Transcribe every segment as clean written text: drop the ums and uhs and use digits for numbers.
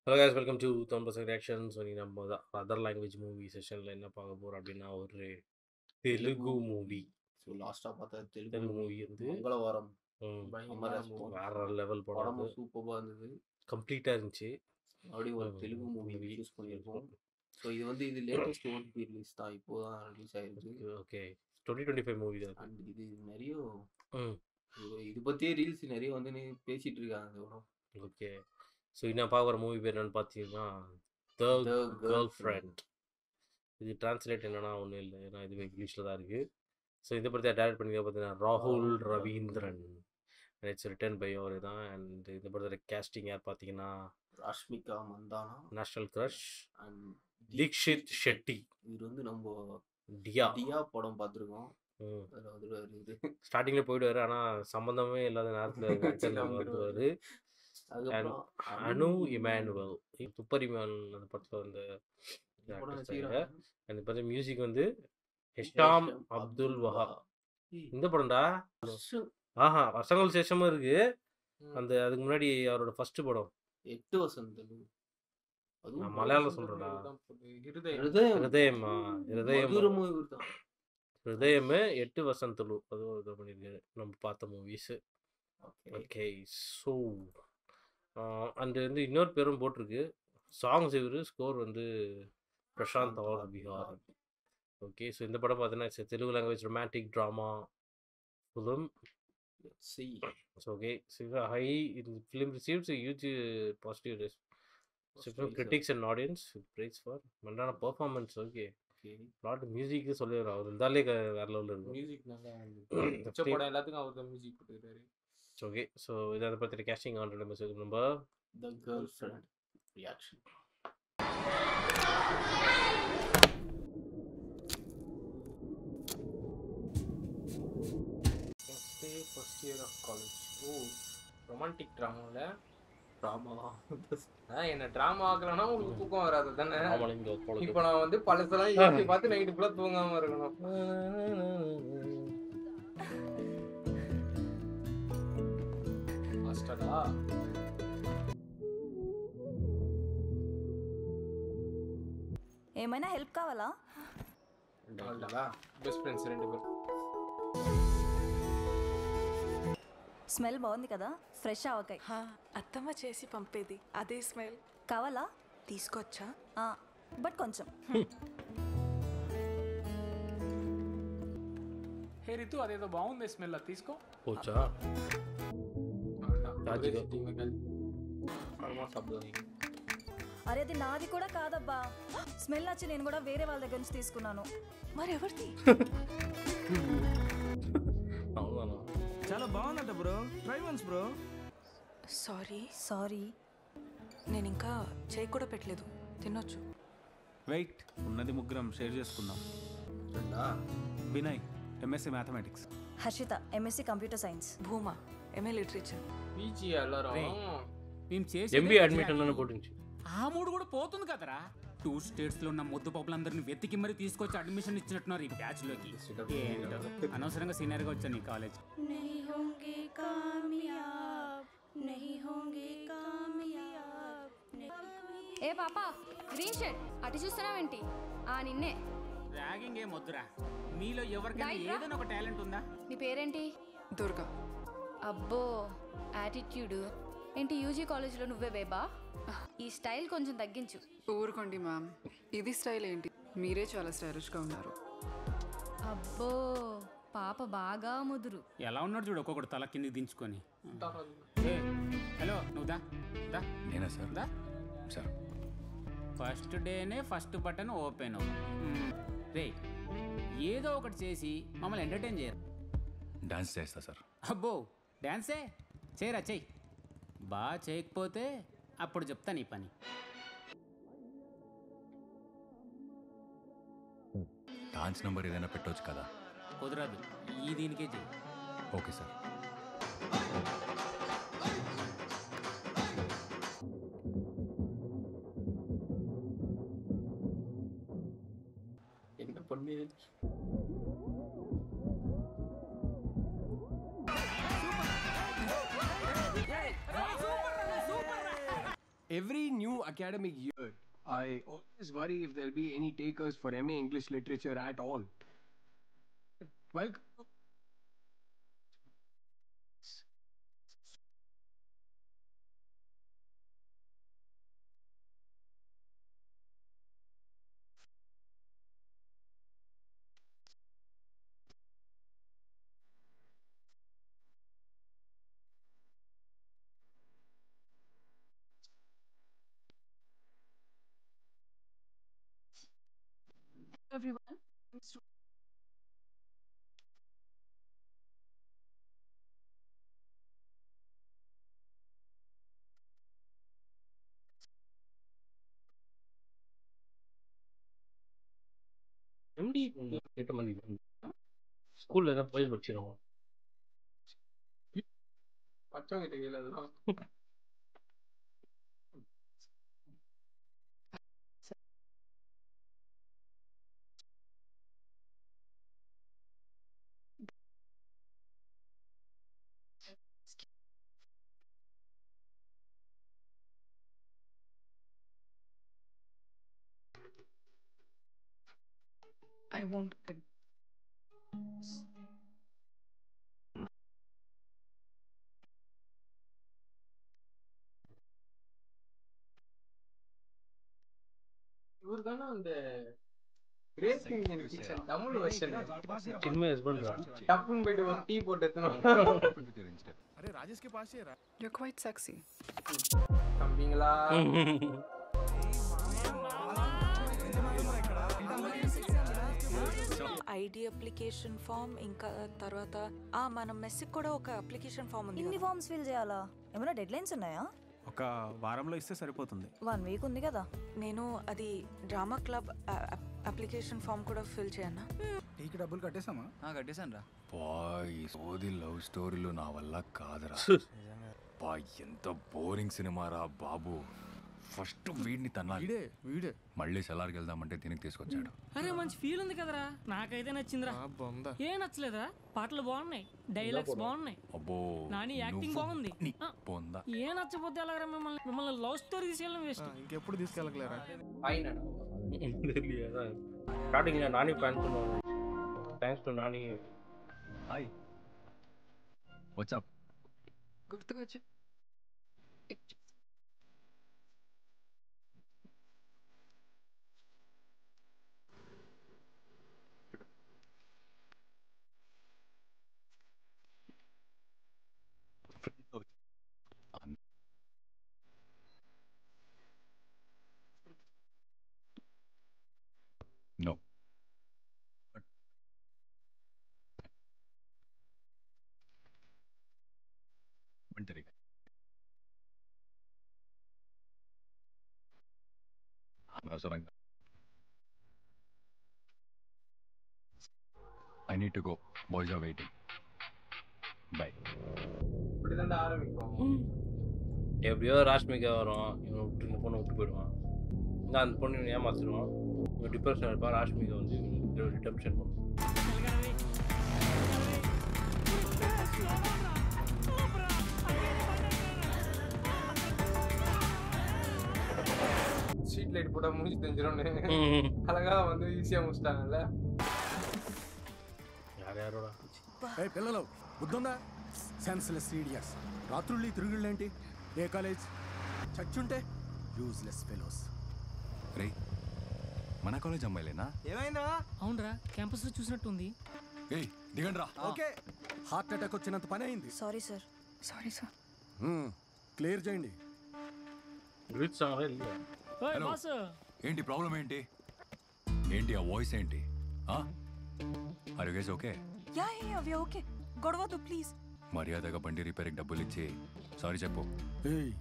Hello guys, welcome to 10% Reactions. So, நம்ம other language movie செஷனில் என்ன பார்க்க போகிறோம் அப்படின்னா ஒரு தெலுங்கு மூவி. ஸோ லாஸ்ட்டாக பார்த்தா தெலுங்கு மூவி வந்து மங்களவாரம் வேற லெவல் படம். சூப்பராக இருந்தது, கம்ப்ளீட்டாக இருந்துச்சு. அப்படி ஒரு தெலுங்கு மூவி சூஸ் பண்ணியிருக்கோம். ஸோ இது வந்து இது லேட்டஸ்ட் ஓடிடி ரிலீஸ் தான், இப்போ தான் ரிலீஸ் ஆயிருக்கு. ஓகே, 2025 மூவி தான். அண்ட் இது நிறைய இது பற்றியே ரீல்ஸ் நிறைய வந்து பேசிகிட்டு இருக்காங்க. ஓகே, ஸோ இன்னும் பார்க்குற மூவி பேர் என்னன்னு பார்த்தீங்கன்னா த கேர்ள் ஃப்ரெண்ட். இது டிரான்ஸ்லேட் என்னன்னா ஒன்றும் இல்லை, ஏன்னா இது இங்கிலீஷில் தான் இருக்குது. ஸோ இந்த படத்தை டைரக்ட் பண்ணி பார்த்தீங்கன்னா ராகுல் ரவீந்திரன். இட்ஸ் ரிட்டன் பை அவர் தான். அண்ட் இந்த படத்தோட கேஸ்டிங் யார் பார்த்தீங்கன்னா Rashmika Mandanna, national crush, and Dikshit Shetty. இது வந்து நம்ம டியா படம் பார்த்துருக்கோம். ஸ்டார்டிங்ல போயிடுவாரு, ஆனால் சம்மந்தமே இல்லாத நேரத்தில் வந்துடுவாரு. அனு இமானுவல், துப்பர் இமான் அந்த படத்தில் வந்து அந்த படம். மியூசிக் வந்து ஹிஷாம் அப்துல் வஹாப். இந்த படம்டா வருஷங்கள் சேஷமும் இருக்கு. அந்த அதுக்கு முன்னாடி அவரோட ஃபர்ஸ்ட் படம் 8 வசந்த், மலையாளம் சொல்றேன்டா. ஹிருதயம் 8 வசந்தலு அதுவும் பண்ணியிருக்காரு நம்ம பார்த்த மூவிஸ். ஓகே, ஸோ அண்ட் வந்து இன்னொரு பேரும் போட்டிருக்கு. சாங்ஸ் இவர், ஸ்கோர் வந்து Prashanth R Vihari. Okay, so இந்த படம் பார்த்தீங்கன்னா Telugu language romantic drama film. Okay, so ஹை இந்த film receives huge positive response critics and audience praise for மண்டான பர்ஃபார்மன்ஸ். ஓகே, லாட் மியூசிக் சொல்லி அவர் இருந்தாலே வேற லெவலில் இருக்கும். மியூசிக் நல்லா படம் எல்லாத்துக்கும் அவர் தான் மியூசிக் போட்டுருக்காரு. ஓகே, ஸோ இதை பற்றி casting on number the girlfriend reaction. First year of college. Romantic ட்ராமாவில் என்ன ட்ராமா ஆக்கலன்னா உங்களுக்கு தூக்கம் வராது தானே. இப்போ நான் வந்து பழசெல்லாம் யோசிச்சு பார்த்து நைட்டு ஃபுல்லாக தூங்காமல் இருக்கணும். ఏమైనా హెల్ప్ కావాలా? బెస్ట్ ఫ్రెండ్స్ 2 పేరు. స్మెల్ బాగుంది కదా, ఫ్రెష్ ఆవకాయ. అత్తమ్మ చేసి పంపేది అదే స్మెల్. కావాలా? తీసుకొచ్చా, బట్ కొంచెం. హే రితు, అదేదో బాగుంది స్మెల్, అది తీసుకో. అరే అది నాది కూడా కాదబ్బా, స్మెల్ వచ్చి నేను కూడా వేరే వాళ్ళ దగ్గర నుంచి తీసుకున్నాను. మరి ఎవరిది? చాలా బాగుందంట bro, try once bro. Sorry, నేను ఇంకా చేయి కూడా పెట్టలేదు, తినొచ్చు. వెయిట్, ఉన్నది ముగ్గురం షేర్ చేసుకుందాం. Vinay MSc mathematics, Harshitha MSc computer science, Bhuma MA literature. PG எல்லாரும் మేము చేసి ఎంబీఏ అడ్మిషన్లోనే పోటించి ఆ మూడు కూడా పోతుంది కదరా. 2 స్టేట్స్ లో ఉన్న మొద్దు పప్పులందరినీ వెతికి మరి తీసుకొచ్చి అడ్మిషన్ ఇచ్చినట్టున్నారు ఈ బ్యాచ్ లోకి. అనవసరంగా సీనియర్ గా వచ్చాను ఈ కాలేజ్. ఏ పాపా, గ్రీన్ షర్ట్ అటు చూస్తున్నావేంటి? నిన్నే. ర్యాగింగ్ ఏం వద్దురా, మీలో ఎవరికైనా ఏదైనా ఒక టాలెంట్ ఉందా? నీ పేరేంటి? దుర్గా. అబ్బో, యాటిట్యూడ్ ఏంటి? యూజీ కాలేజ్లో నువ్వే బేబా? ఈ స్టైల్ కొంచెం తగ్గించు. ఊరుకోండి మ్యామ్, ఇది స్టైల్ ఏంటి? మీరే చాలా స్టైలిష్గా ఉన్నారు. అబ్బో, పాప బాగా ముదురు. ఎలా ఉన్నాడు చూడు, ఒక్కొక్కటి తల కిందికి దించుకొని. హలో, నువ్వు దా. నేనా సార్? దా సార్. ఫస్ట్ డేనే ఫస్ట్ బటన్ ఓపెన్. రే, ఏదో ఒకటి చేసి మమ్మల్ని ఎంటర్టైన్ చేయరు. డాన్స్ చేస్తా సార్. అబ్బో, డాన్సే చేయరా, చెయ్యి. బాగా చేయకపోతే అప్పుడు చెప్తా నీ పని. డాన్స్ నెంబర్ ఏదైనా పెట్టవచ్చు కదా? కుదరదు, ఈ దీనికే చెయ్యి. Okay sir. என்ன பண்ணு? Every new academic year, I always worry if there'll be any takers for MA English literature at all. Welcome. Everyone. MD 8 மணிக்கு ஸ்கூல்ல ஏதாவது போய் வச்சிருவோம். பச்சவங்க கிட்ட கேளு அதெல்லாம். I won't. இவர் தானே அந்த great Indian kitchen Tamil version Chinmayi husband டப்புன்னு போயிட்டு ஒரு டீ போட்டு எடுத்துனோம். अरे राजेश के पास ही है. You're quite sexy. தம்பிங்களா ఐడి అప్లికేషన్ ఫామ్ ఇంకా తర్వాత మన మెస్కి కూడా ఒక అప్లికేషన్ ఫామ్ ఉంది ఇన్ని ఫామ్స్ ఫిల్ చేయాలా? ఏమైనా డెడ్ లైన్స్ ఉన్నాయా? ఒక వారంలో ఇస్తే సరిపోతుంది. 1 వీక్ ఉంది కదా. నేను అది డ్రామా క్లబ్ అప్లికేషన్ ఫామ్ కూడా ఫిల్ చేయనా? టీకి డబ్బులు కట్టేసామా? కట్టేసాను రా. బాయ్ సోది లవ్ స్టోరీలు నా వల్ల కాదురా. బాయ్ ఎంత బోరింగ్ సినిమా రా బాబు. ఫస్ట్ వీడిని తన్నాలి. వీడే మళ్ళీ సెలార్కి వెళ్దామంటే దీనికి తీసుకొచ్చాడు. అరే మంచి ఫీల్ ఉంది కదరా, నాకైతే నచ్చిందిరా. ఏ నచ్చలేదా? పాటలు బాగున్నాయి, డైలాగ్స్ బాగున్నాయి, అబ్బో నాని యాక్టింగ్ బాగుంది. పోందా ఏ నచ్చపోతే ఎలాగరా? మిమ్మల్ని లవ్ స్టోరీ తీసుకెళ్ళడం వేస్ట్. ఇంకెప్పుడు తీసుకెళ్ళగలరా? Starting Nani fans thanks to Nani. Hi WhatsApp గుర్తుకొచ్చి No. Wintering. అనవసరంగా. I need to go. Boys are waiting. Bye. இப்படிதான் ஆரம்பிக்கும். எப்படியோ ராஷ்மிகா வரும், இவன் விட்டு இந்த பொண்ணை விட்டு போயிடுவான். நான் அந்த பொண்ணு இவன் ஏமாத்திடுவான். இவன் டிப்ரெஷன் இருப்பான். ராஷ்மிகா வந்து ரிடம்ஷன் பண்ணுவான். ஸ்ட்ரீட் லைட் போட்டா மூஞ்சி தெரிஞ்சிடும்னு அழகா வந்து ஈஸியா முடிச்சிட்டாங்கல்ல. యారోడా పిల్లలు బుద్ధుందా? Senseless idiots. రాత్రుళ్ళు తిరుగుళ్ళేంటి? ఏ కాలేజ్? చచ్చుంటే యూజ్లెస్ ఫెలోస్. రే మన కాలేజ్ అమ్మాయిలేనా? ఏమైందా? అవునరా, క్యాంపస్ లో చూసినట్టుంది. ఏయ్ దిగండి రా. ఓకే, హార్ట్ అటాక్ వచ్చినంత పని అయింది. Sorry sir. Sorry sir. Clear చేయండి. హలో, ఏంటి ప్రాబ్లం? ఏంటి ఏంటి ఆ వాయిస్ ఏంటి? Are you guys okay? Yeah we okay. గొడవదు ప్లీజ్. మర్యాదగా బండి రిపేర్కి డబ్బులు ఇచ్చి సారీ చెప్పు. ఏయ్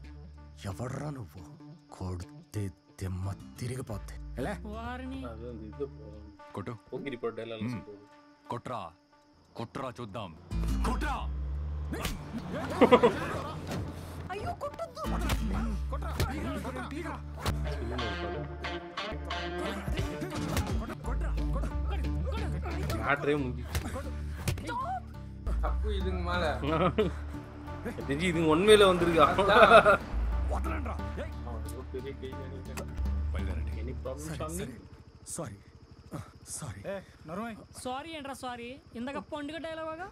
ఎవర్రా నువ్వు? కొడితే దెమ్మ తిరిగిపోద్ది. కొట్టు. కొట్రా కొట్రా చూద్దాం. కొట్రా. అయ్యో కొట్టొద్దు. தப்பு இதுங்க மேல இதுங்க உண்மையில வந்திருக்கா? బయలుదేరండి. Any problems sorry sorry sorry ఏంట్రా సారీ ఇందాక పండుగ డైలాగా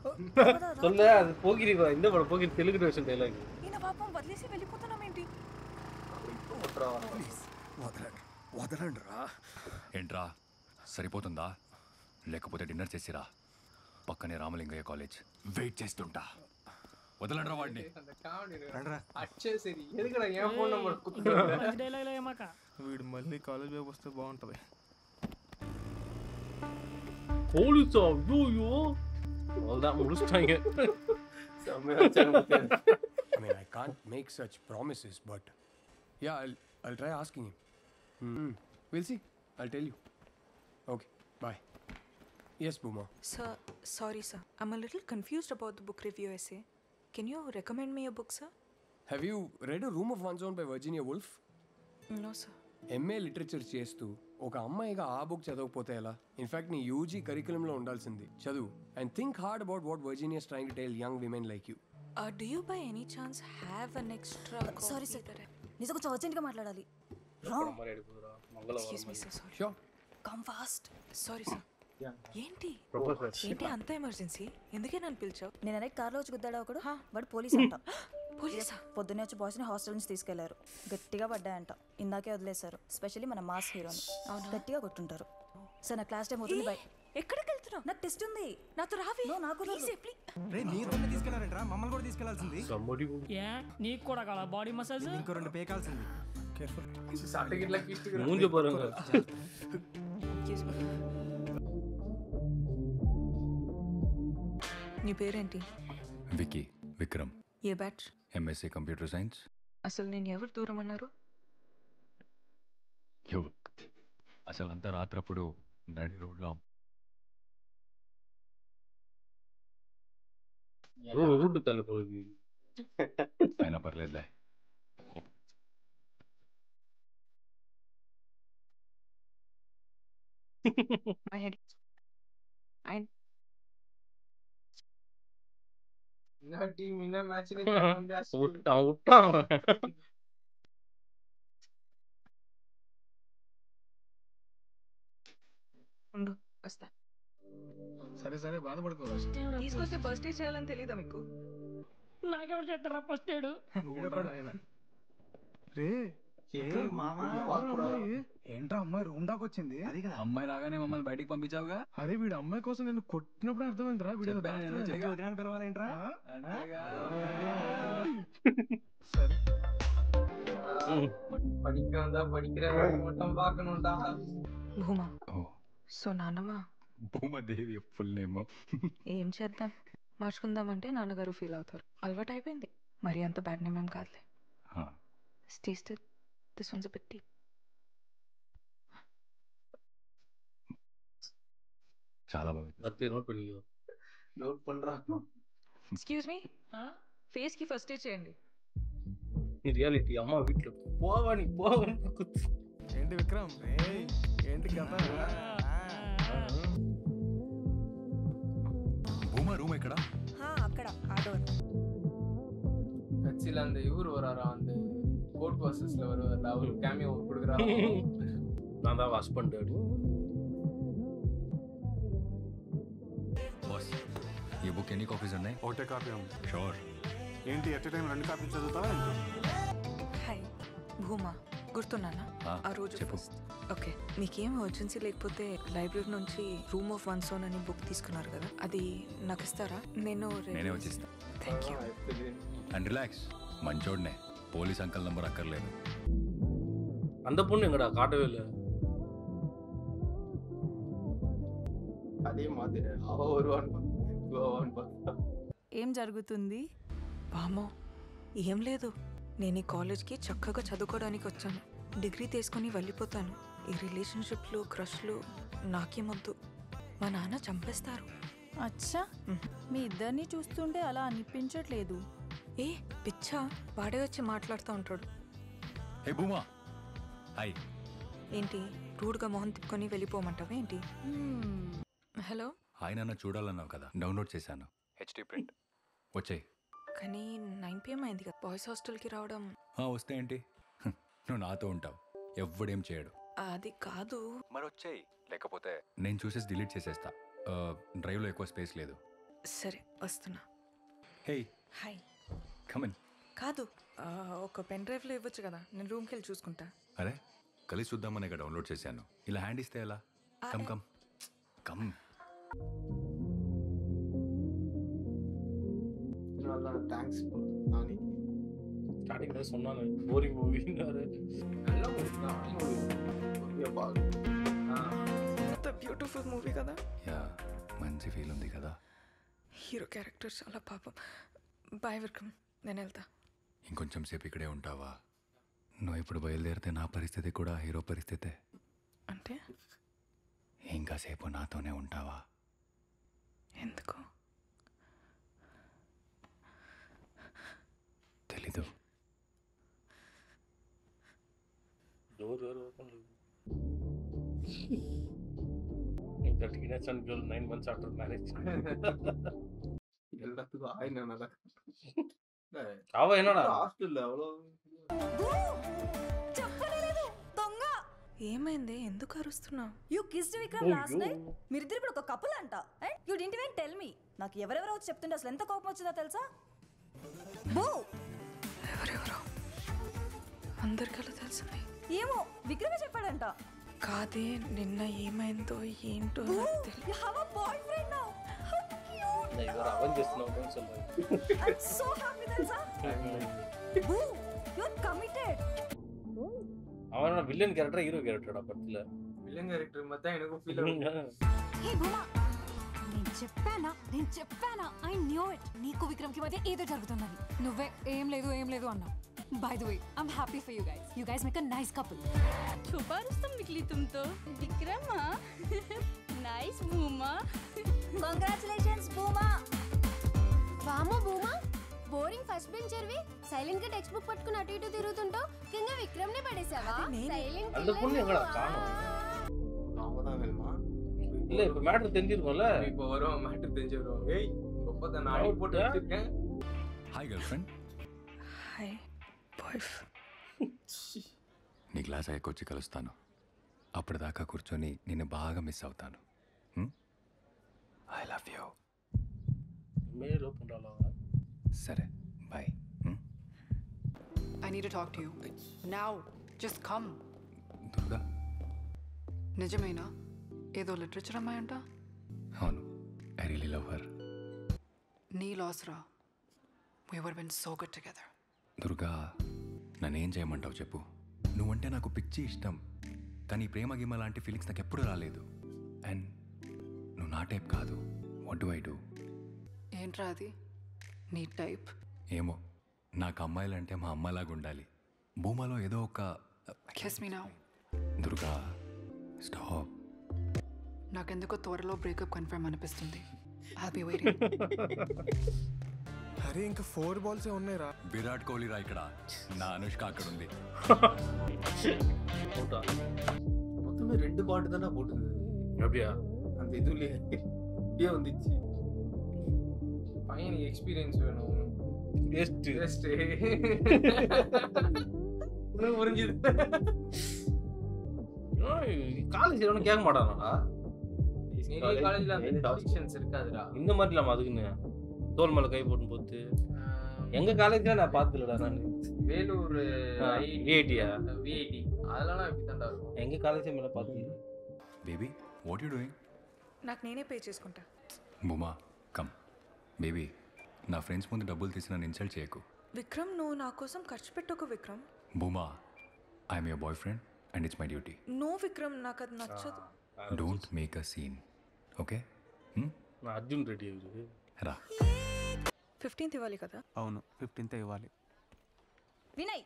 சொல்ல அது போகிரி இந்த படம் போகிரி தெலுங்கு வெர்ஷன் డైలాగ్. ఈయన పాపం వదిలేసి వెళ్ళిపోతున్నామేంటి? వదలండి రా. ఏంట్రా సరిపోతుందా? లేకపోతే డిన్నర్ చేసిరా? పక్కనే రామలింగయ్య కాలేజ్ వెయిట్ చేస్తుంటా. వదలండ్రా వాడిని. అచ్చేసరి ఎదుగురా ఏ ఫోన్ నంబర్ డైలాగ్ ఏమాక వీడు మళ్ళీ కాలేజ్ వైపు వస్తే బాగుంటుంది. போலீஸா? ஐயோ அவ்வளோதான் முடிச்சிட்டாங்க. I mean, I can't make such promises, but yeah, I'll try asking him. We'll see. I'll tell you. Okay, bye. Yes, Boomer. Sir, sorry sir. I'm a little confused about the book review essay. Can you recommend me a book, sir? Have you read A Room of One's Own by Virginia Woolf? No, sir. MA literature చేస్తూ ఒక అమ్మాయిగా ఆ book చదవకపోతే ఎలా? In fact నీ UG కరికులంలో ఉండాల్సింది. చదువు and think hard about what Virginia is trying to tell young women like you. Do you by any chance have an extra sorry sir, నిజం కొంచెం అర్జెంట్గా మాట్లాడాలి. Excuse me, sir. Sorry. Sure. Come fast. Sorry, sir. ఏంటి professor ఏంటి అంత emergency? ఎందుకే నన్ను పిలిచావు? నేను నైట్ కార్లో వచ్చి గుద్దాడా ఒకడు, వాడు పోలీస్ అంట. పోలీసా? పొద్దున్నే వచ్చి బాయ్స్ని హాస్టల్ నుంచి తీసుకెళ్లారు. గట్టిగా పడ్డాయంట. ఇందాకే వదిలేశారు. స్పెషల్లీ మన మాస్ హీరోని గట్టిగా కొట్టుంటారు. సార్ నా క్లాస్ టైం అవుతుంది. బై. ఎక్కడికి వెళ్తున్నావు? నాకు టెస్ట్ ఉంది. నాతో రావి. నాకు తీసుకెళ్లారంట, మమ్మల్ని కూడా తీసుకెళ్లాల్సింది. ఏ నీకు కూడా కాల బాడీ మసాజ్ ఇంకో 2 పేకాల్సింది. மூஞ்ச பாருங்க. నీ పేరేంటి? వికీ విక్రమ్. ఏ బ్యాచ్? MSc computer science. అసలు నేను ఎవరు దూరం అన్నారు? అసలు అంతా రాత్రప్పుడు నడి రోడ్లో రూట్ తలపోయి అయినా పర్లేదులే. వస్తా. సరే సరే బాధపడుకో. తీసుకొస్తే ఫస్ట్ ఎయిడ్ చేయాలని తెలీదా మీకు? నాకెవరు చేస్తారా ఫస్ట్ ఎయిడ్? రే ఏంట్రా అమ్మాయి రూమ్ దాకా వచ్చింది? అమ్మాయి రాగానే మమ్మల్ని బయటికి పంపించావుగా. అరే వీడు అమ్మాయి కోసం నేను కొట్టినప్పుడు అర్థమైందిరా. వీడు పిలవాలేంట్రా? భూమా. సో నాన్నమ్మా భూమాదేవి ఫుల్ నేమ్. ఏం చేద్దాం, మార్చుకుందామంటే నాన్నగారు ఫీల్ అవుతారు. అలవాటు అయిపోయింది. మరి అంత బ్యాడ్ నేమ్ ఏం కాదులే. Tasted. This one's a bit deep. చాలా బాగుంది. నోట్ పண்றா. Excuse me. ఫేస్ కి ఫస్ట్ ఎయిడ్ చేయండి. ఈ రియాలిటీ అమ్మ వీట్లో పోవని ఏంటి విక్రమ్? ఏంటి కథ? భూమా రూమ్ ఎక్కడ? అక్కడ ఆ డోర్. கட்சியில அந்த இவர் வராரா, அந்த கோட் ப்ராசஸ்ல வருவார்ல, அவரு கேமியோ கொடுக்குறாரு. நான் தான் ஹஸ்பண்ட். బాస్ ఈ బుక్ ఎన్ని కాపీస్ ఉన్నాయి? ఒకటే కాపీ ఉంది. షూర్. ఏంటి ఎట్ టైం 2 కాపీలు చదువుతావా? హాయ్ భూమా, గుర్తున్నానా ఆ రోజు? చెప్పు. ఓకే, మీకేం అర్జెన్సీ లేకపోతే లైబ్రరీ నుంచి రూమ్ ఆఫ్ వన్స్ ఓన్ అని బుక్ తీసుకున్నారు కదా, అది నాకు ఇస్తారా? నేనే వచ్చేస్తా. Thank you. అండ్ రిలాక్స్, మంచోడ్నే. పోలీస్ అంకల్ నంబర్ అక్కర్లేదు. அந்த பொண்ணு எங்கடா காட்டவே இல்லை. அதே மாதிரி அவ வருவான்னு ఏం జరుగుతుంది? వామో ఏం లేదు, నేను ఈ కాలేజ్కి చక్కగా చదువుకోవడానికి వచ్చాను. డిగ్రీ తీసుకొని వెళ్ళిపోతాను. ఈ రిలేషన్షిప్లు క్రష్లు నాకేమొద్దు. మా నాన్న చంపేస్తారు. అచ్చా, మీ ఇద్దరిని చూస్తుంటే అలా అనిపించట్లేదు. ఏ పిచ్చా, వాడే వచ్చి మాట్లాడుతూ ఉంటాడు. హే భూమా, హాయ్. ఏంటి రూడ్గా మొహం తిప్పుకొని వెళ్ళిపోమంటావా ఏంటి? హలో. హాయ్ నాన్న, చూడాలన్నావు కదా, డౌన్లోడ్ చేశాను. HD print. వచ్చాయి. కానీ 9 PM అయింది కదా, బాయ్స్ హాస్టల్కి రావడం. వస్తే ఏంటి, నువ్వు నాతో ఉంటావు, ఎవ్వడేం చేయడు. అది కాదు. మరి వచ్చాయి, లేకపోతే నేను చూసేసి డిలీట్ చేసేస్తా. డ్రైవ్లో ఎక్కువ స్పేస్ లేదు. సరే వస్తున్నా. Hey hi. కమన్. కాదు, ఒక పెన్ డ్రైవ్లో ఇవ్వచ్చు కదా, నేను రూమ్కి వెళ్ళి చూసుకుంటా. అరే కలిసి చూద్దామని డౌన్లోడ్ చేశాను. ఇలా హ్యాండ్ ఇస్తే ఎలా? Come come come. థ్యాంక్స్. ஸ்டார்டிங்ல சொன்னானே போரிங் மூவினாரு. நல்ல மூவி தான். மூவி బాగా. ఎంత బ్యూటిఫుల్ మూవీ కదా. యా, మంచి ఫీల్ ఉంది కదా. హీరో క్యారెక్టర్ చాలా పాపం. బాయ్ విక్రమ్, నేను వెళ్తా. ఇంకొంచెం సేపు ఇక్కడే ఉంటావా? నువ్వు ఇప్పుడు బయలుదేరితే నా పరిస్థితి కూడా హీరో పరిస్థితే. అంటే ఇంకా సేపు నాతోనే ఉంటావా? ఎందుకు తెలీదు. Door open. The teenage son girl 9 months after marriage. ಎಲ್ಲದಕ್ಕೂ ಆಯ್ನ ನನಗೆ అవ ఏనాడా హాస్టల్ ఎవరో చెప్పలేదు దొంగ. ఏమైంది? ఎందుకు అరుస్తున్నావు? You kissed Vikram last night. మీరిద్దరు ఇప్పుడు ఒక కపుల్ అంట. And you didn't even tell me. నాకు ఎవరెవరో వచ్చి చెప్తుంటే అసలు ఎంత కోపం వచ్చిందో తెలుసా? బూ. ఎవరెవరో? అందరికీ అలా తెలిసింది. ఏమో విక్రమే చెప్పాడంట. కాదే, నిన్న ఏమైందో ఏంటో నాకు తెలియదు. You have a boyfriend now. How cute. నేను అవన్ చేస్తున్నావు అని சொல்றேன். I'm so happy తెలుసా? Boo, you're committed. அவன வில்லன் கேரக்டர் ஹீரோ கேரக்டரா படத்துல? విలన్ క్యారెక్టర్ మధ్య ఆయనకు ఫీల్ అవుతుంది. హే భూమా, నేను చెప్పానా ఐ న్యూ ఇట్. నీకు విక్రమ్కి మధ్య ఏదో జరుగుతుందని. నువ్వే ఏం లేదు అన్నా. By the way, I'm happy for you guys. You guys make a nice couple. छुपा रुस्तम निकली तुम तो. विक्रमा. Nice भूमा. Congratulations Bhuma. వామో భూమా, బోరింగ్ ఫస్ట్ బెంచర్వి సైలెంట్ గా టెక్స్ట్ బుక్ పట్టుకుని అటు ఇటు తిరుగుతుంటావు. కింద విక్రమ్ ని పడేసావా? సైలెంట్ அந்த பொண்ணு எங்கடா காணோம்? நாமதான் வேணுமா? இல்ல இப்ப மேட்டர் தெரிஞ்சிருக்கும்ல. இப்போ வரும் மேட்டர் தெரிஞ்சு வரும். ஏய் இப்போதான் நான் ஆடி போட்டு வச்சிருக்கேன். Hi girl friend. Hi boys. నీ క్లాస్ అయ్యకొచ్చి కలుస్తాను. అప్పటిదాకా కూర్చొని నిన్ను బాగా మిస్ అవుతాను. I love you. మేలో పండాలా? సరే bye. I need to talk to you. Now. Just come. Durga. నిజమేనా? ఏదో లిటరేచర్ అమ్మాయి అంట? అవును, ఐ రియలీ లవ్ హర్. నీ లాస్ రా. We would have been so good together. Durga, నన్నేం చేయమంటావు చెప్పు. నువ్వంటే నాకు పిచ్చి ఇష్టం, కానీ ప్రేమ గిమ్మ లాంటి ఫీలింగ్స్ నాకు ఎప్పుడు రాలేదు. అండ్ నువ్వు నా టైప్ కాదు. What do I do? ఏంట్రా అది నీ టైప్? ఏమో, నాకు అమ్మాయిలంటే మా అమ్మలాగా ఉండాలి. భూమాలో ఏదో ఒక Kiss me now. Durga stop. నాకెందుకో త్వరలో బ్రేకప్ కన్ఫర్మ్ అనిపిస్తుంది. I'll be waiting. అరే ఇంకా 4 balls ఉన్నాయిరా. విరాట్ కోహ్లీ రా ఇక్కడ, నా అనుష్క అక్కడ ఉంది. மொத்தமே 2 பாட்டு தானே போட்டுது. அப்படியா? அந்த இதுலயே இப்படியே வந்துச்சு. பையனுக்கு எக்ஸ்பீரியன்ஸ் வேணும். டெஸ்ட் புரிஞ்சுது. காலேஜ் ஒன்றும் கேட்க மாட்டானா? காலேஜ்ல அந்த ரெஸ்ட்ரிக்ஷன்ஸ் இருக்காதுடா. இந்த மாதிரி இல்லாம அதுக்குன்னு தோல் மேல கை போட்டு போட்டு எங்க காலேஜ்ல நான் பார்த்ததுலடா. நான் வேலூர் விஐடியா விஐடி அதெல்லாம் இப்படி தான்டா இருக்கும். எங்க காலேஜ் மேல பார்த்தது. Baby what you doing? నాకు నేనే పే చేసుకుంటా. భూమా కమ్. బేబీ, నా ఫ్రెండ్స్ ముందు డబ్బులు తీసి నన్ను ఇన్సల్ట్ చేయకు. విక్రమ్, నువ్వు నా కోసం ఖర్చు పెట్టకు Vikram. Bhuma, I'm your boy friend and it's my duty. No Vikram, నాకు అది నచ్చదు. Don't make a scene, okay? Arjun Reddy రా. 15th ఇవ్వాలి కదా? అవును, 15th ఇవ్వాలి. వినయ్,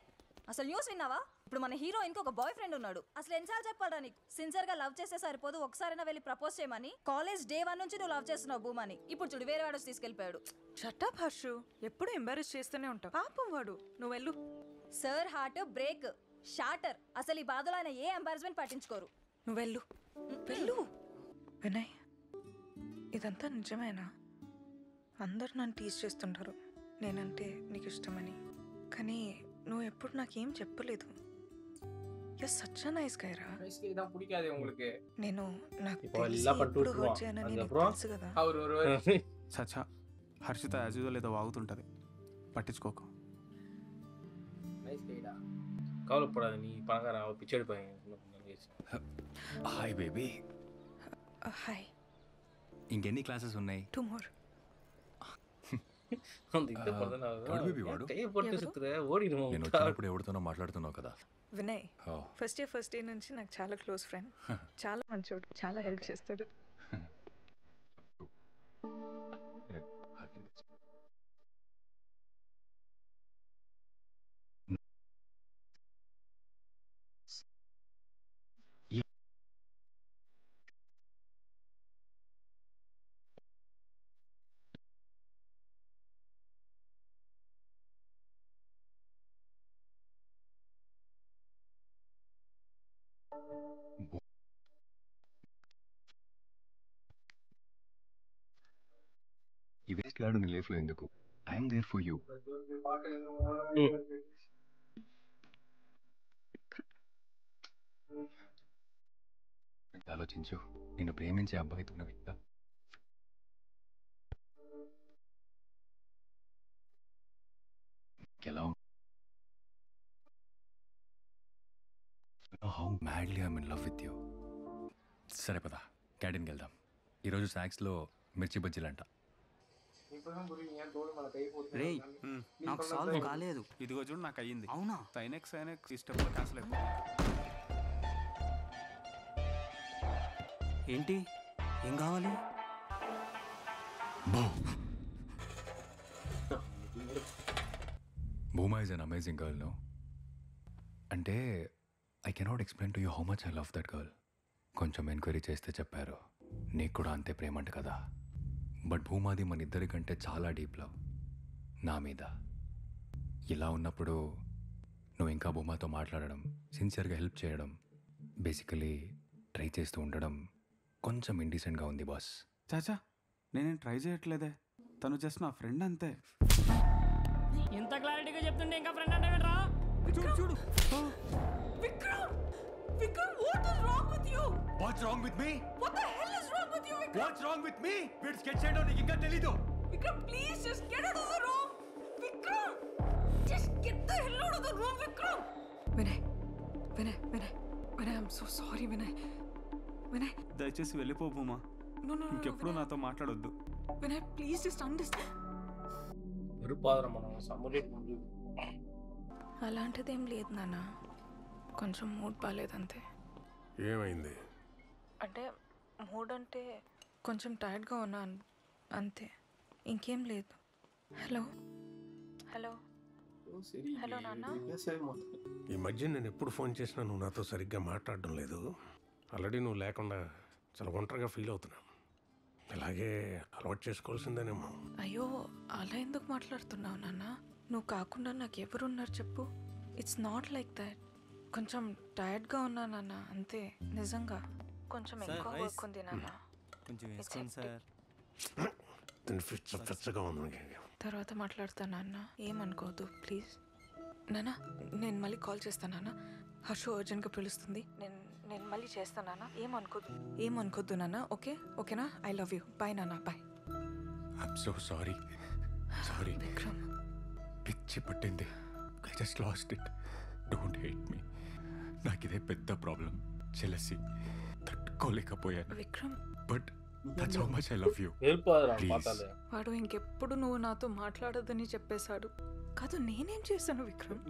అసలు న్యూస్ విన్నావా? ఇప్పుడు మన హీరోయిన్కి ఒక బాయ్ ఫ్రెండ్ ఉన్నాడు. అసలు ఎన్నిసార్లు చెప్పాడా నీకు? సిన్సియర్గా లవ్ చేస్తే సరిపోదు, ఒకసారైనా వెళ్ళి ప్రపోజ్ చేయమని. కాలేజ్ డే 1 నుంచి నువ్వు లవ్ చేస్తున్నావు భూమాని. ఇప్పుడు చూడు వేరే వాడు తీసుకెళ్ళిపోయాడు. షటప్ హర్షు, ఎప్పుడు ఎంబారెస్ చేస్తూనే ఉంటావు. పాపం వాడు. నువ్వు వెళ్ళు. Sir heart break shatter. అసలు ఈ బాధలో ఆయన ఏ ఎంబారస్మెంట్ పట్టించుకోరు. నువ్వు వెళ్ళు. వెళ్ళు. వినయ్, ఇదంతా నిజమేనా? అందరు నన్ను టీజ్ చేస్తుంటారు నేనంటే నీకు ఇష్టమని, కానీ నువ్వు ఎప్పుడు నాకేం చెప్పలేదు. You're such a nice guy రా. నైస్ గా ఇదా పిడికాదే உங்களுக்கு నేను నాకు இப்போ తెలిసి எல்லாம் பண்ணிட்டு ఎప్పుడు விட்டுருவான். hurt చేయనని నీకు அதுக்கப்புறம் తెలుసు కదా. అవరు సచ్చా హర్షిత యాజ్ యూజువల్ ఏదో వాగుతుంటది, పట్టించుకోకు. నైస్ గైడా கவலைப்படாத, நீ பணக்காரன், அவள் பிச்சை எடுப்பாங்க. Hi baby. హాయ్. ఇంకెన్ని క్లాసెస్ ఉన్నాయి? 2 more. அந்த இதை பார்த்தா ఎవడు బేబీ వాడు? கையை போட்டு சுத்துற ஓடிடுமா? నేను వచ్చినప్పుడు ఎవరితోనో మాట్లాడుతున్నావు కదా. వినయ్ ఓ. ఫస్ట్ ఇయర్ నుంచి నాకు చాలా క్లోజ్ ఫ్రెండ్. చాలా మంచోడు, చాలా హెల్ప్ చేస్తాడు. ఈ వేస్ట్ గాడు నీ లైఫ్లో ఎందుకు? I'm there for you. ఆలోచించు, నిన్ను ప్రేమించే అబ్బాయితో ఉన్న వ్యక్తి ఎలా how madly I'm in love with you. సరే పద క్యాంటీన్కి వెళ్దాం. ఈరోజు స్నాక్స్లో మిర్చి బజ్జీలంట. రేయ్ నాకు సాల్వ్ కాలేదు. ఇదిగో చూడు నాకు అయ్యింది. అవునా? సైనెక్స్ ఈ స్టెప్లో క్యాన్సిల్ అయిపోయింది. ఏంటి ఏం కావాలి? Bhuma is an amazing girl. No అంటే I cannot explain to you how much I love that girl. కొంచెం ఎంక్వైరీ చేస్తే చెప్పారు నీకు కూడా అంతే ప్రేమంట కదా. బట్ భూమాది మన ఇద్దరి కంటే చాలా డీప్ లవ్ నా మీద. ఇలా ఉన్నప్పుడు నువ్వు ఇంకా భూమాతో మాట్లాడడం, సిన్సియర్గా హెల్ప్ చేయడం, బేసికలీ ట్రై చేస్తూ ఉండడం కొంచెం ఇండీసెంట్గా ఉంది బాస్. చాచా నేనేం ట్రై చేయట్లేదే, తను జస్ట్ నా ఫ్రెండ్ అంతే. ఇంత క్లారిటీగా చెప్తుంటే ఇంకా ఫ్రెండ్ అంటే రా. చూడు చూడు. Vikram! Vikram, what is wrong with you? What's wrong with me? What the hell is wrong with you, Vikram? What's wrong with me? వీడు స్కెచ్ చేయడం నీకు ఇంకా తెలీదు. Vikram, please just get out of the room. Vikram! Just get the hell out of the room, Vikram! Vinay, I'm so sorry, Vinay. దయచేసి వెళ్ళిపో Bhuma. No, ఇంకెప్పుడు నాతో మాట్లాడొద్దు. Vinay, please just understand. వెరుపాదరం మనం సమ్ములేట్ ముందు. అలాంటిదేం లేదు నాన్న, కొంచెం మూడ్ బాగాలేదంతే. ఏమైంది? అంటే మూడ్ అంటే కొంచెం టైర్డ్గా ఉన్నాను అంతే, ఇంకేం లేదు. హలో నాన్న. ఈ మధ్య నేను ఎప్పుడు ఫోన్ చేసినా నువ్వు నాతో సరిగ్గా మాట్లాడడం లేదు. ఆల్రెడీ నువ్వు లేకుండా చాలా ఒంటరిగా ఫీల్ అవుతున్నా. ఇలాగే అలవాటు చేసుకోవాల్సిందేనేమో. అయ్యో అలా ఎందుకు మాట్లాడుతున్నావు నాన్న? నువ్వు కాకుండా నాకు ఎవరున్నారు చెప్పు. It's not like that. కొంచెం టైర్డ్గా ఉన్నా నాన్న అంతే, నిజంగా. కొంచెం ఎక్కువ వర్క్ ఉంది నాన్న. కొంచెం వేసుకోండి సార్. తర్వాత మాట్లాడతా నాన్న, ఏమనుకోవద్దు ప్లీజ్. నాన్న నేను మళ్ళీ కాల్ చేస్తాను నాన్న. హర్షు అర్జెంట్గా పిలుస్తుంది, నేను మళ్ళీ చేస్తాను నాన్న. ఏమనుకోద్దు నాన్న. ఓకేనా? I love you. బాయ్ నాన్న, bye. I'm so sorry. Vikram, పిచ్చి పట్టింది. I just lost it. Don't hate me. నాకు ఇదే పెద్ద ప్రాబ్లం, జెలసీ. తట్టుకోలేకపోయాను. Vikram, but that's how much I love you. వాడు ఇంకెప్పుడు నువ్వు నాతో మాట్లాడొద్దని చెప్పేశాడు. కాదు నేనేం చేశాను Vikram?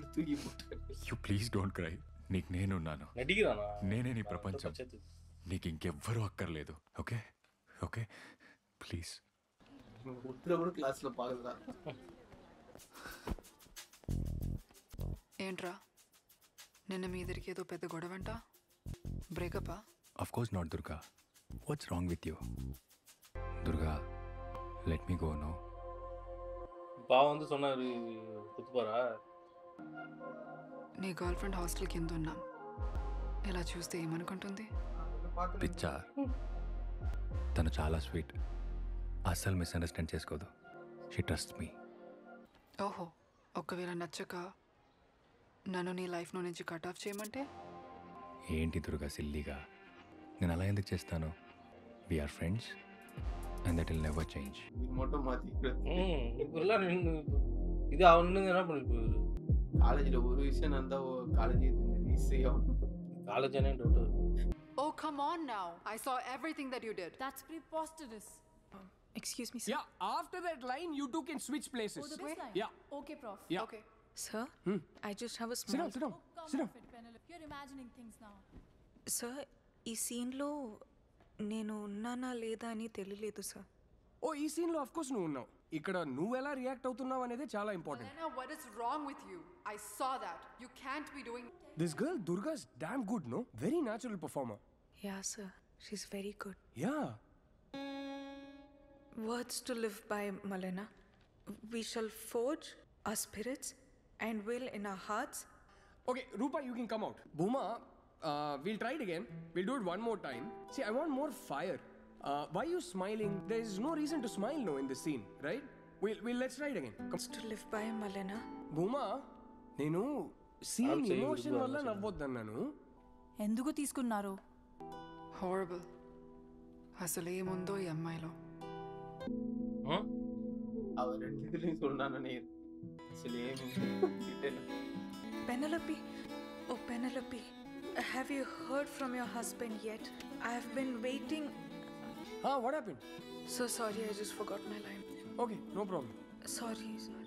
You please don't cry. నీకు నేనున్నాను. నేనే నీ ప్రపంచం. నీకు ఇంకెవ్వరూ అక్కర్లేదు. Okay please. ఏంట్రా నిన్న మీ ఇద్దరికి ఏదో పెద్ద గొడవంట? బ్రేకపా? Of course not Durga. What's wrong with you? Durga, let me go. No பாவம் சொன்னாரு குத்துப்பாரா. నీ గర్ల్ ఫ్రెండ్ హాస్టల్ కింద ఉన్నాం, ఇలా చూస్తే ఏమనుకుంటుంది? పిచ్చా. తను చాలా స్వీట్, అస్సలు మిస్అండర్స్టాండ్ చేసుకోదు. She trust me. ఓహో, ఒకవేళ నచ్చక నన్ను నీ లైఫ్లో నుంచి కట్ ఆఫ్ చేయమంటే ఏంటి దుర్గా సిల్లీగా? నేను అలా ఎందుకు చేస్తాను? We're friends and that will never change. இப்பெல்லாம் இது அவனு என்ன பண்ணிட்டு காலேஜில் ஒரு விஷயம் நான் தான் காலேஜ் விஷயம் காலேஜ் என்ன doubt. Oh, come on now. I saw everything that you did. That's preposterous. Excuse me, sir. Yeah, after that line, you two can switch places. Oh, this line? Yeah. Okay, prof. Yeah. Okay. Sir, I just have a Sit small... down, sit down. Sit down. You're imagining things now. Sir, ఈ సీన్లో నేను ఉన్నానా లేదా అని తెలియలేదు sir. ఓ ఈ సీన్లో of course నువ్వు ఉన్నావు. ఇక్కడ నువ్వు ఎలా రియాక్ట్ అవుతున్నావు అనేది చాలా important. Malena, what is wrong with you? I saw that. You can't be doing... This girl Durga is damn good, no? Very natural performer. Yeah, sir. She's very good. Yeah. Words to live by, Malena. We shall forge our spirits and will in our hearts. Okay, Rupa, you can come out. Bhuma, we'll try it again. We'll do it one more time. See, I want more fire. Why are you smiling? There is no reason to smile, no, in this scene, right? Let's try it again. Words to live by, Malena. Bhuma, నేను scene emotion వల్ల నవ్వొద్దన్నాను. ఎందుకు తీసుకున్నారు? Horrible. అసలు ఏముందో ఈ అమ్మాయిలో. அவர் ரெண்டுத்துலையும் சொன்னானே అసలు ఏమి. Penelope. Oh, Penelope. Have you heard from your husband yet? I have been waiting. What happened? So sorry, I just forgot my line. Okay, no problem. Sorry, sir.